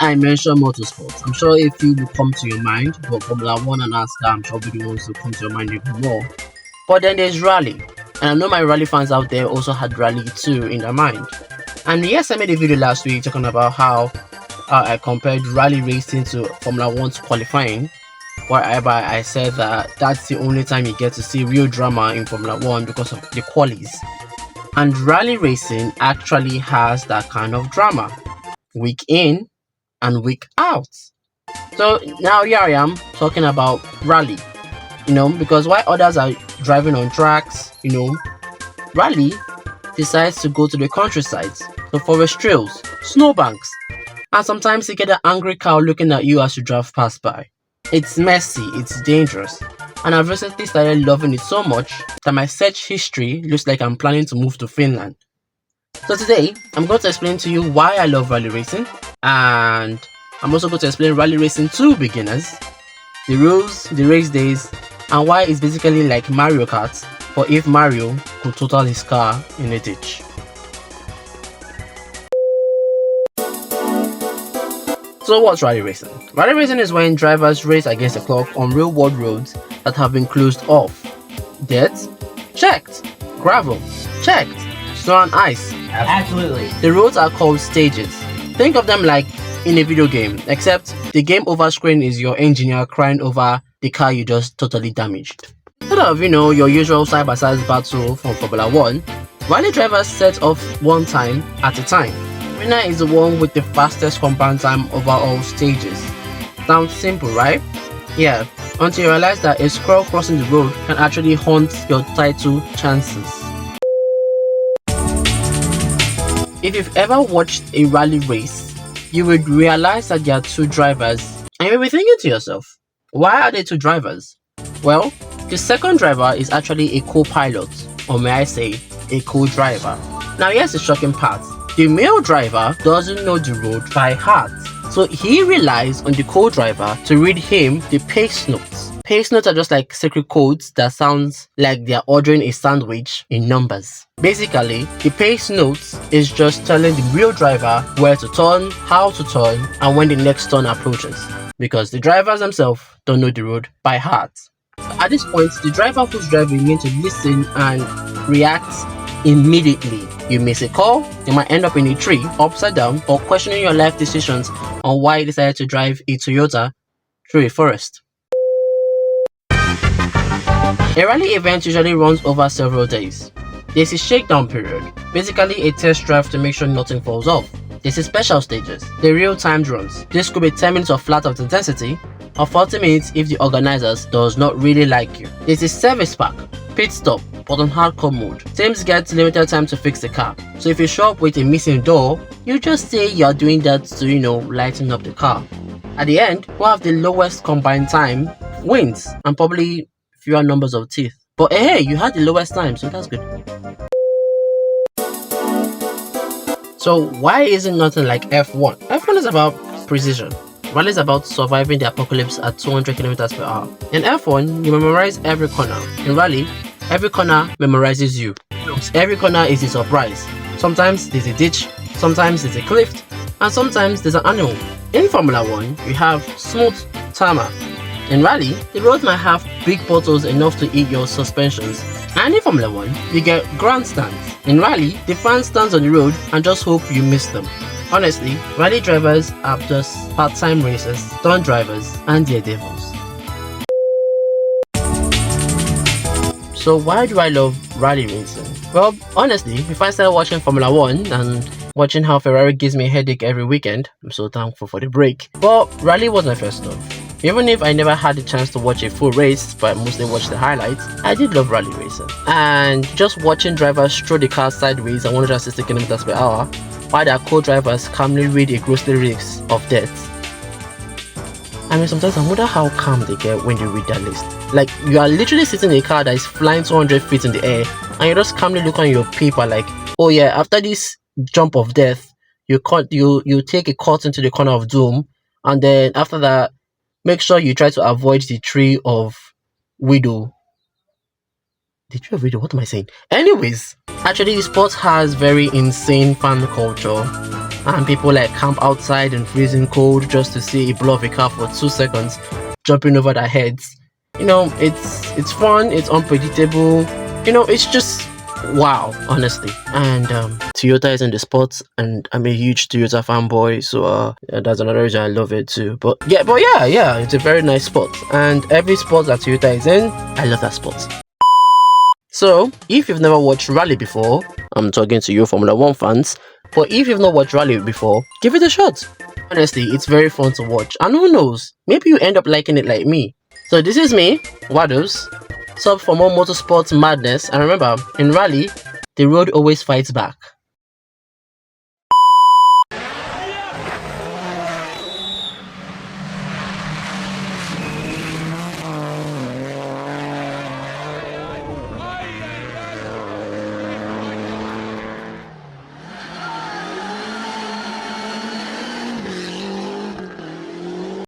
I mentioned motorsports, I'm sure a few will come to your mind, but Formula One and NASCAR, I'm sure will be the ones who come to your mind even more. But then there's rally, and I know my rally fans out there also had rally too in their mind. And yes, I made a video last week talking about how I compared rally racing to Formula One's qualifying, wherever I said that that's the only time you get to see real drama in Formula One because of the qualies. And rally racing actually has that kind of drama, week in and week out. So now here I am talking about rally, because while others are driving on tracks, rally decides to go to the countryside, the forest trails, snowbanks, and sometimes you get an angry cow looking at you as you drive past by. It's messy, it's dangerous, and I've recently started loving it so much that my search history looks like I'm planning to move to Finland. So today, I'm going to explain to you why I love rally racing, and I'm also going to explain rally racing to beginners, the rules, the race days, and why it's basically like Mario Kart for if Mario could total his car in a ditch. So what's rally racing? Rally racing is when drivers race against the clock on real world roads that have been closed off. Dirt? Checked. Gravel? Checked. Snow and ice? Absolutely. The roads are called stages. Think of them like in a video game, except the game over screen is your engineer crying over the car you just totally damaged. Sort of, your usual side-by-side battle from Formula 1, rally drivers set off one time at a time. Winner is the one with the fastest combined time over all stages. Sounds simple, right? Yeah, until you realize that a squirrel crossing the road can actually haunt your title chances. If you've ever watched a rally race, you would realize that there are two drivers, and you'll be thinking to yourself, why are there two drivers? Well, the second driver is actually a co-pilot, or may I say, a co-driver. Now here's the shocking part. The male driver doesn't know the road by heart, so he relies on the co-driver to read him the pace notes. Pace notes are just like secret codes that sounds like they're ordering a sandwich in numbers. Basically, the pace notes is just telling the real driver where to turn, how to turn, and when the next turn approaches, because the drivers themselves don't know the road by heart. At this point, the driver who's driving needs to listen and react immediately. You miss a call, you might end up in a tree, upside down, or questioning your life decisions on why you decided to drive a Toyota through a forest. A rally event usually runs over several days. There's a shakedown period, basically a test drive to make sure nothing falls off. There's a special stages, the real timed runs. This could be 10 minutes of flat out intensity, or 40 minutes if the organizers does not really like you. There's a service pack, pit stop, but on hardcore mode. Teams get limited time to fix the car, so if you show up with a missing door, you just say you're doing that to lighten up the car. At the end, who have the lowest combined time wins, and probably fewer numbers of teeth. But hey, you had the lowest time, so that's good. So why isn't nothing like F1? F1 is about precision. Rally is about surviving the apocalypse at 200 km per hour. In F1, you memorize every corner. In rally, every corner memorizes you. Every corner is a surprise. Sometimes there's a ditch, sometimes there's a cliff, and sometimes there's an animal. In Formula 1, you have smooth tarmac. In rally, the road might have big potholes enough to eat your suspensions. And in Formula 1, you get grandstands. In rally, the fan stands on the road and just hope you miss them. Honestly, rally drivers are just part-time racers, stunt drivers, and they're devils. So why do I love rally racing? Well, honestly, before I started watching Formula 1 and watching how Ferrari gives me a headache every weekend, I'm so thankful for the break. But rally was my first love. Even if I never had the chance to watch a full race, but I mostly watched the highlights, I did love rally racing. And just watching drivers throw the car sideways at 160 km per hour, while their co-drivers calmly read a grocery list of deaths. I mean, sometimes I wonder how calm they get when they read that list. Like, you are literally sitting in a car that is flying 200 feet in the air, and you just calmly look on your paper like, oh yeah, after this jump of death, you take a cut into the corner of doom, and then after that, make sure you try to avoid the tree of widow. The tree of widow, what am I saying? Anyways, actually the sport has very insane fan culture, and people like camp outside in freezing cold just to see a blow of a car for 2 seconds jumping over their heads. It's fun, it's unpredictable, it's just wow, honestly. And Toyota is in the sports, and I'm a huge Toyota fanboy, so yeah, that's another reason I love it too. But yeah, it's a very nice sport, and every sport that Toyota is in, I love that sport. So if you've never watched rally before, I'm talking to you Formula 1 fans, but if you've not watched rally before, give it a shot. Honestly, it's very fun to watch, and who knows, maybe you end up liking it like me. So this is me, Wados. Sub for more motorsports madness, and remember, in rally, the road always fights back.